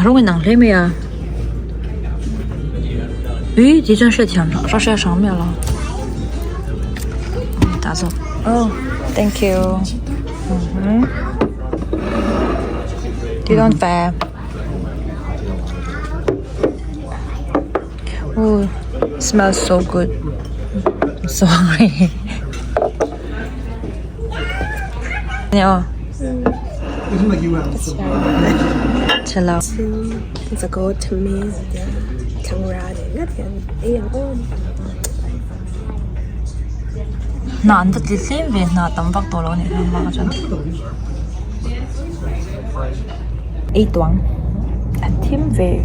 我给拿这没呀？诶，这真是挺长，这是在上面了。打走。哦 ，Thank you。You don't fair. Oh, smells so good. I'm sorry. Yeah. Chill out. It's a good to me. Camaraderie. Nãy tôi tìm về nãy tấm vắt tổ này không mà chân. Ý toán. Tìm về.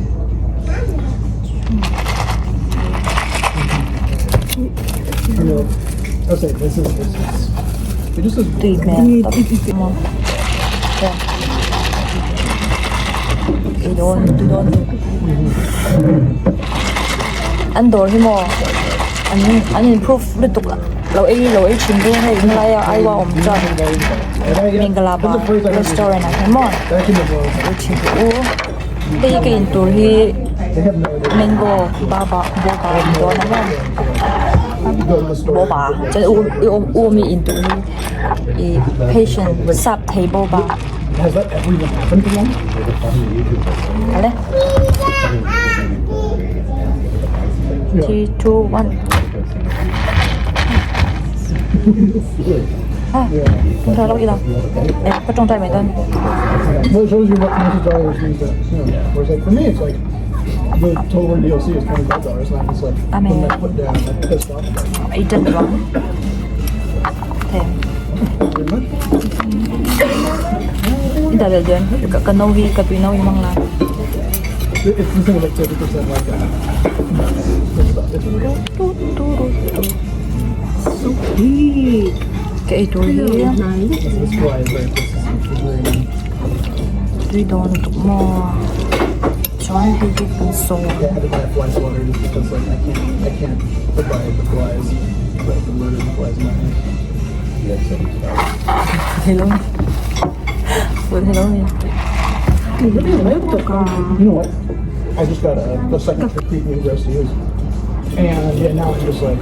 Tùy mẹ. Don't. Anh đổi thì mò. Anh improve liên tục là. Lâu ấy chìm luôn hay những lai ai qua ổn cho mình là ba restaurant này thấy món chìm luôn bây giờ cái tuổi thì mango ba đó nó bố bà cho u mi in tuổi thì patient sub table ba cái đấy 3, 2, 1 không thôi đâu đi đâu em có trong tay mày tên well, it shows you what $20 means that, whereas like for me it's like the total DLC is $25 and it's like when I put down like pissed off ý trình đó thêm Kita ada dyan ka novi ka pinaw yung mga it's the thing like 50% like that. So big. Kayak itu ya. This fly is like Ito doon untuk mo. Cuman higit ng so. I had to buy a fly swatter just because like I can't provide the flies, like the loaded flies in my house. Hello. Good hello. You know what? I just got the second treat new breast to use. And yeah, now I'm just like,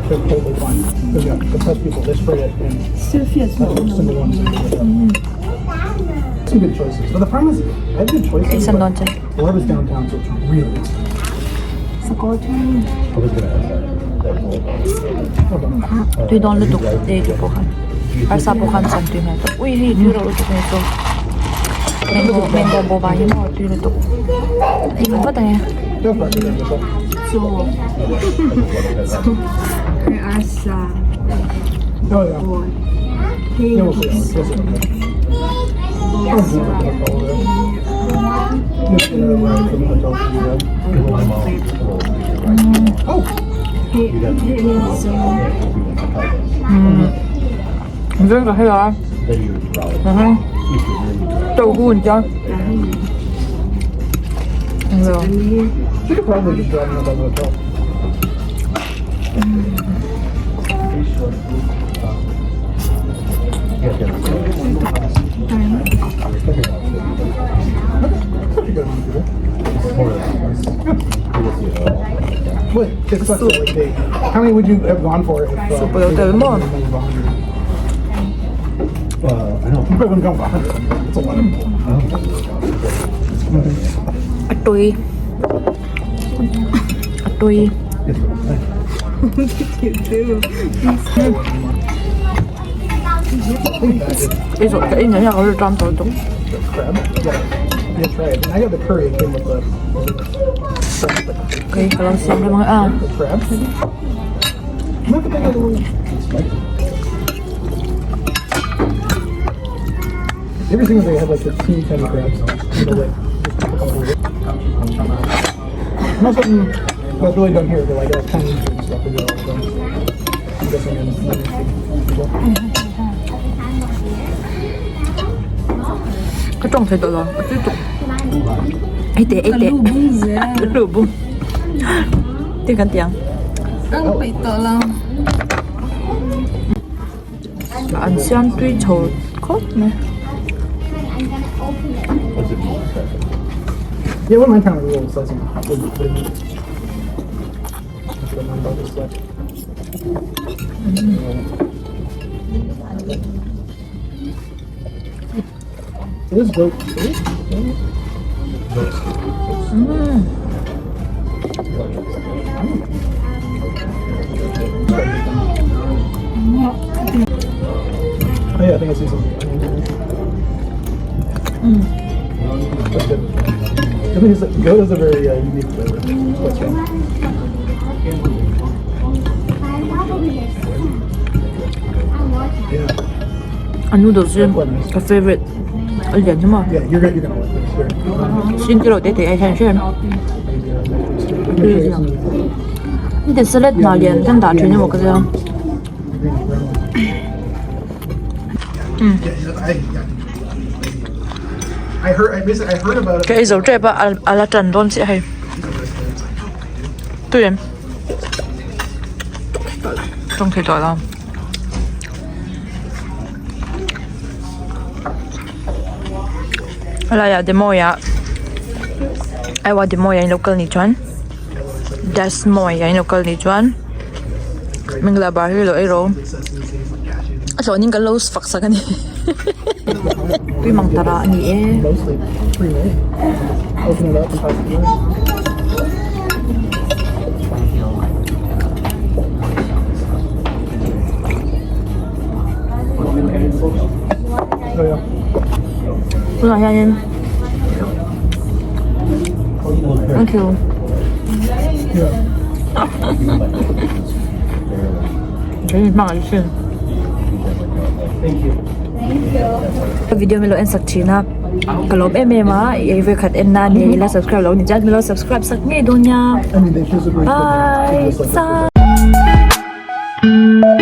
they're totally fine. Because yeah, the test people, they spray it and single ones. Some good choices. But the problem is, I have good choices. Isang noche. Wherever's downtown, so it's really expensive. Tuy doon lutok, dito po kan. Arsa po kan sa tuy na ito. Uy, tuy lutok na ito. Mango boba yun mo, tuy lutok. Iba ba tayo? So, Arsa. Oh yeah. Yeah, we'll see. 이제 이거 해야.豆腐 인정. You could probably just drive me above the hotel. Wait, it's such a late date. How many would you have gone for if Super hotel mo. I know. You probably wouldn't go for 100. It's a lot. Atoy. It's okay, nhớ nhà có được trăm tuổi đúng. Crab? Yeah, try it. And I got the curry. It came with the Okay, kalau siap dia mga the crab. Look at the other one. Everything they had like the teeny tiny crabs. You know, like, not something that's really done here. They're like tiny and stuff. They do all of them. I'm guessing in cái trồng phải rồi tiếp tục ấy tệ lù bung tiếng cắn tiếng Ăn bị tờ lòng. Ăn xiang tuy chầu cốt nè. Yeah, what am I kind of really slicing? This goat. Oh yeah, I think I see some. That's good. I think it's goat is a very unique flavor. What's wrong? Yeah. Anh nuôi đầu tiên, cái favorite. Ở dành chứ mà. Yeah, you're gonna like this. Xin cái đồ để anh xem xem. Cái cái salad nào liền đang đá chuyện một cái gì không? I heard about it. Cái dấu trẻ bà ala trần luôn chị hay. Tôi em. Trong thời đại làm. Là ya demo ya. Ai wa demo ya in local ni chuan. Das moi ya in local ni chuan. Mình là bà hiểu rồi rồi. Rồi những cái lâu phật sa cái này. Tuy mang tara ni e. Mostly pre-made. Open it up and toss it in. Oh yeah. Ủa nha nhân. Thank you. Yeah. Đấy mang lại xin. Thank you. Video mình lo en sắc chi na. Kalom em mà ai về khát en na ni la subscribe lo ni chat mình lo subscribe sắc nghe đâu nha. I mean, they physically. Bye.